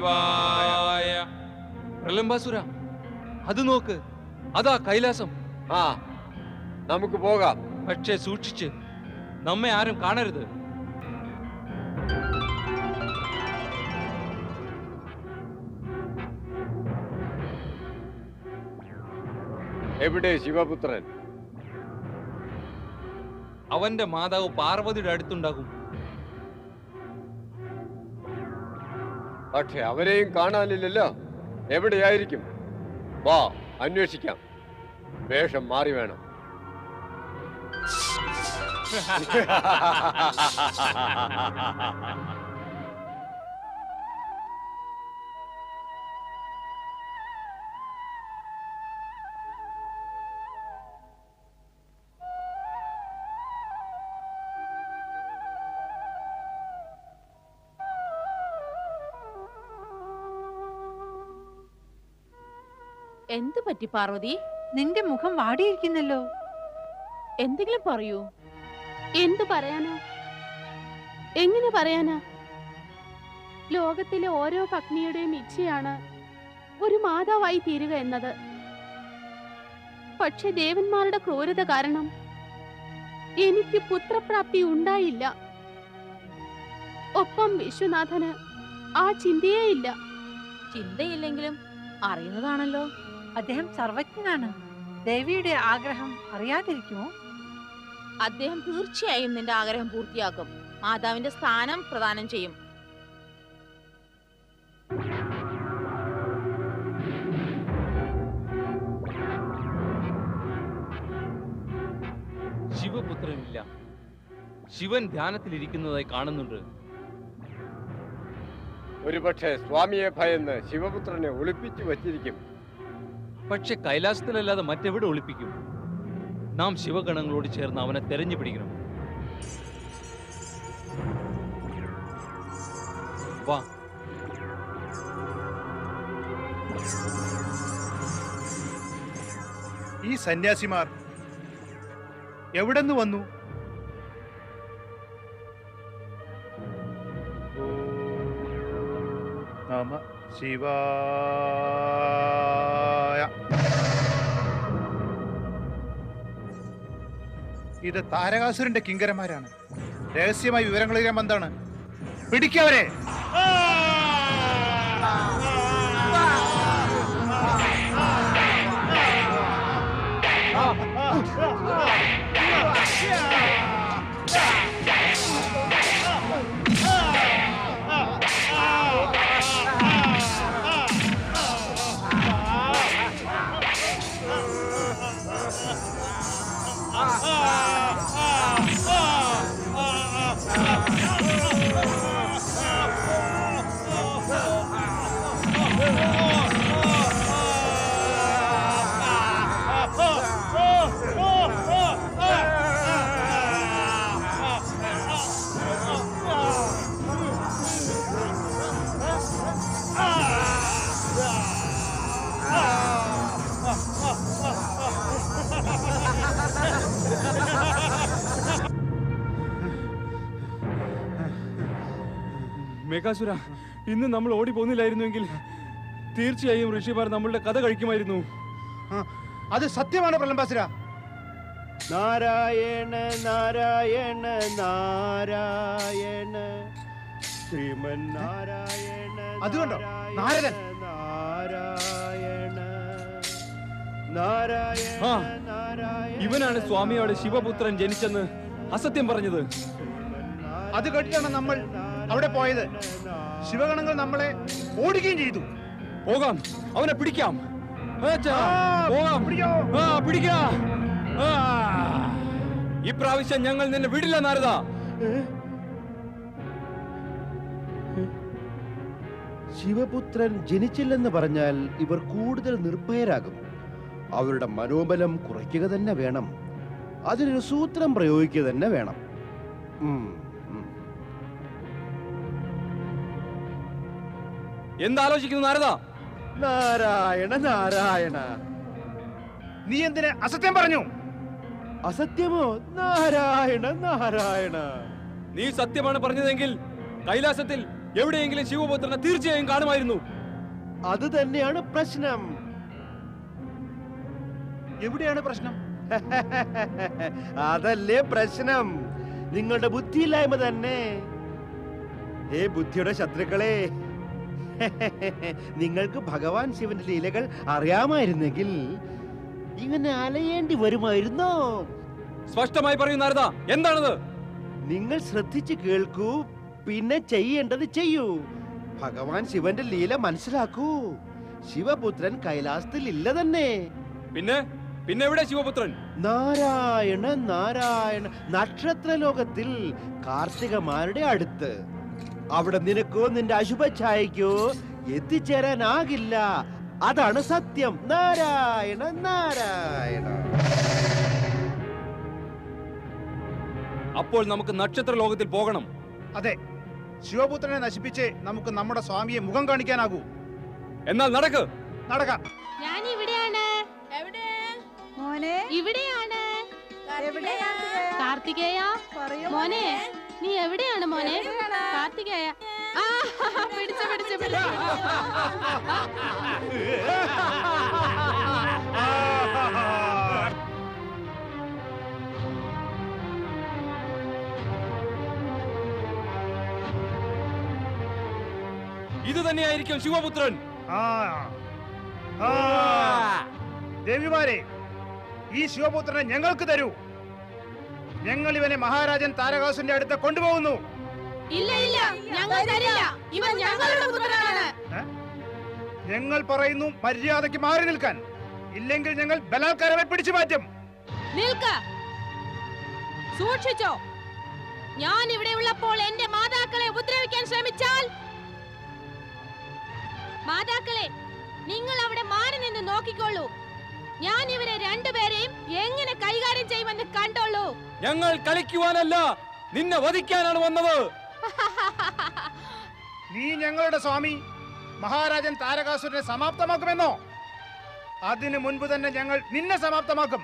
ശിവായ. പ്രലംബാസുര, അത് നോക്ക്, അതാ കൈലാസം. ആ, നമുക്ക് പോകാം. പക്ഷേ സൂക്ഷിച്ച്, നമ്മെ ആരും കാണരുത്. എവിടെ ശിവപുത്രൻ? അവന്റെ മാതാവ് പാർവതിയുടെ അടുത്തുണ്ടാകും. പക്ഷെ അവരെയും കാണാനില്ലല്ലോ. എവിടെയായിരിക്കും? വാ, അന്വേഷിക്കാം. വേഷം മാറി വേണം. എന്ത് പറ്റി പാർവതി? നിന്റെ മുഖം വാടിയിരിക്കുന്നല്ലോ. എന്തെങ്കിലും പറയൂ. എന്തു പറയാനാ? എങ്ങനെ പറയാനാ? ലോകത്തിലെ ഓരോ പത്നിയുടെയും ഇച്ഛയാണ് ഒരു മാതാവായി തീരുക എന്നത്. പക്ഷെ ദേവന്മാരുടെ ക്രൂരത കാരണം എനിക്ക് പുത്രപ്രാപ്തി ഉണ്ടായില്ല. ഒപ്പം വിശ്വനാഥന് ആ ചിന്തയേ ഇല്ല. ചിന്തയില്ലെങ്കിലും അറിയുന്നതാണല്ലോ. അദ്ദേഹം സർവജ്ഞനാണ്. ദേവിയുടെ ആഗ്രഹം അറിയാതിരിക്കുമോ? അദ്ദേഹം തീർച്ചയായും നിന്റെ ആഗ്രഹം പൂർത്തിയാക്കും. മാതാവിന്റെ സ്ഥാനം പ്രദാനം ചെയ്യും. ശിവപുത്രനില്ല. ശിവൻ ധ്യാനത്തിലിരിക്കുന്നതായി കാണുന്നുണ്ട്. ഒരുപക്ഷെ സ്വാമിയെ ഭയന്ന് ശിവപുത്രനെ ഒളിപ്പിച്ചു വച്ചിരിക്കും. പക്ഷെ കൈലാസത്തിലല്ലാതെ മറ്റെവിടെ ഒളിപ്പിക്കും? നാം ശിവഗണങ്ങളോട് ചേർന്ന് അവനെ തെരഞ്ഞു പിടിക്കണം. വാ. ഈ സന്യാസിമാർ എവിടെന്ന് വന്നു? നമ ശിവായ. ഇത് താരകാസുരന്റെ കിങ്കരന്മാരാണ്. രഹസ്യമായി വിവരങ്ങൾ അറിയാൻ വന്നാണ്. പിടിക്കവരെ. മേഘാസുര, ഇന്ന് നമ്മൾ ഓടി പോന്നില്ലായിരുന്നുവെങ്കിൽ തീർച്ചയായും ഋഷിമാർ നമ്മളുടെ കഥ കഴിക്കുമായിരുന്നു. അത് സത്യമാണ് പ്രലംബാസുര. നാരായണ നാരായണ നാരായണ ശ്രീമൻ നാരായണ. അതുകൊണ്ടോ നാരദൻ നാരായണ നാരായണ നാരായണ. ഇവനാണ് സ്വാമിയോട് ശിവപുത്രൻ ജനിച്ചെന്ന് അസത്യം പറഞ്ഞത്. അത് കേട്ടിട്ടാണ് നമ്മൾ അവിടെ പോയത്. ശിവഗണങ്ങൾ നമ്മളെ ഓടിക്കുകയും ചെയ്തു. പോകാം, അവനെ പിടിക്കാം. പോകാം, പിടിക്കാം. ഇപ്രാവശ്യം ഞങ്ങൾ നിന്നെ വിടില്ല നാരദ. ശിവപുത്രൻ ജനിച്ചില്ലെന്ന് പറഞ്ഞാൽ ഇവർ കൂടുതൽ നിർഭയരാകും. അവരുടെ മനോബലം കുറയ്ക്കുക തന്നെ വേണം. അതിനൊരു സൂത്രം പ്രയോഗിക്കുക തന്നെ വേണം. എന്താലോചിക്കുന്നു നാരദ? നാരായണ നാരായണ. നീ എന്തിനെ അസത്യം പറഞ്ഞു? അസത്യമോ? നാരായണ നാരായണ. നീ സത്യമാണ് പറഞ്ഞതെങ്കിൽ കൈലാസത്തിൽ എവിടെയെങ്കിലും ശിവപുത്രനെ തീർച്ചയായും കാണുമായിരുന്നു. അത് തന്നെയാണ് പ്രശ്നം. എവിടെയാണ് പ്രശ്നം? അതല്ലേ പ്രശ്നം, നിങ്ങളുടെ ബുദ്ധിയില്ലായ്മ തന്നെ. ഏ ബുദ്ധിയുടെ ശത്രുക്കളെ, നിങ്ങൾക്ക് ഭഗവാൻ ശിവന്റെ ലീലകൾ അറിയാമായിരുന്നെങ്കിൽ ഇങ്ങനെ അലയേണ്ടി വരുമായിരുന്നോ? സ്പഷ്ടമായി പറയൂ നാരദ, എന്താണത്? നിങ്ങൾ ശ്രദ്ധിച്ച് കേൾക്കൂ, പിന്നെ ചെയ്യേണ്ടത് ചെയ്യൂ. ഭഗവാൻ ശിവന്റെ ലീല മനസ്സിലാക്കൂ. ശിവപുത്രൻ കൈലാസത്തിൽ ഇല്ല തന്നെ. പിന്നെ പിന്നെ എവിടെ ശിവപുത്രൻ? നാരായണ നാരായണ നക്ഷത്രലോകത്തിൽ കാർത്തികമാരുടെ അടുത്ത്. അവിടെ നിനക്കോ നിന്റെ അശുഭഛായക്കോ എത്തിച്ചേരാനാകില്ല. അതാണ് സത്യം. നാരായണ നാരായണ. അപ്പോൾ നമുക്ക് നക്ഷത്ര ലോകത്തിൽ പോകണം. അതെ, ശിവപുത്രനെ നശിപ്പിച്ച് നമുക്ക് നമ്മുടെ സ്വാമിയെ മുഖം കാണിക്കാനാകൂ. എന്നാൽ നടക്ക്. നടക്കാം. ഞാൻ ഇവിടെയാണ്. എവിടെ? മോനെ ഇവിടെയാണ്. എവിടെയാണ്? കാർത്തികേയ പറയൂ മോനെ, നീ എവിടെയാണ് മോനെ? എവിടെയാണ്? കാർത്തികേയ. ആ, പിടിച്ചു. ഇത് തന്നെയായിരിക്കും ശിവപുത്രൻ. ആ, ആ. ദേവിമാരെ, ഈ ശിവപുത്രനെ ഞങ്ങൾക്ക് തരൂ. ഞങ്ങൾ ഇവനെ മഹാരാജൻ താരകാസുന്റെ അടുത്ത് കൊണ്ടുപോകുന്നു. ഇല്ല, ഞങ്ങൾ തരില്ല. ഇവൻ ഞങ്ങളുടെ പുത്രനാണ്. ഞങ്ങൾ പറയുന്നു മര്യാദയ്ക്ക് മാറി നിൽക്കാൻ. ഇല്ലെങ്കിൽ ഞങ്ങൾ ബലാത്കാരമായി പിടിച്ചു മാറ്റും. നിൽക്ക, സൂക്ഷിച്ചോ. ഞാൻ ഇവിടെ ഉള്ളപ്പോൾ എന്റെ മാതാക്കളെ ഉപദ്രവിക്കാൻ ശ്രമിച്ചാൽ, മാതാക്കളെ നിങ്ങൾ അവിടെ മാറി നിന്ന് നോക്കിക്കോളൂ. ഞാൻ ഇവരെ രണ്ടുപേരെയും എങ്ങനെ കൈകാര്യം ചെയ്യുമെന്ന് കണ്ടോളൂ. ഞങ്ങൾ കളിക്കുവാനല്ല, നിന്നെ വധിക്കാനാണ് വന്നത്. നീ ഞങ്ങളുടെ സ്വാമി മഹാരാജൻ താരകാസുരനെ സമാപ്തമാക്കുമെന്നോ? അതിനു മുൻപ് തന്നെ ഞങ്ങൾ നിന്നെ സമാപ്തമാക്കും.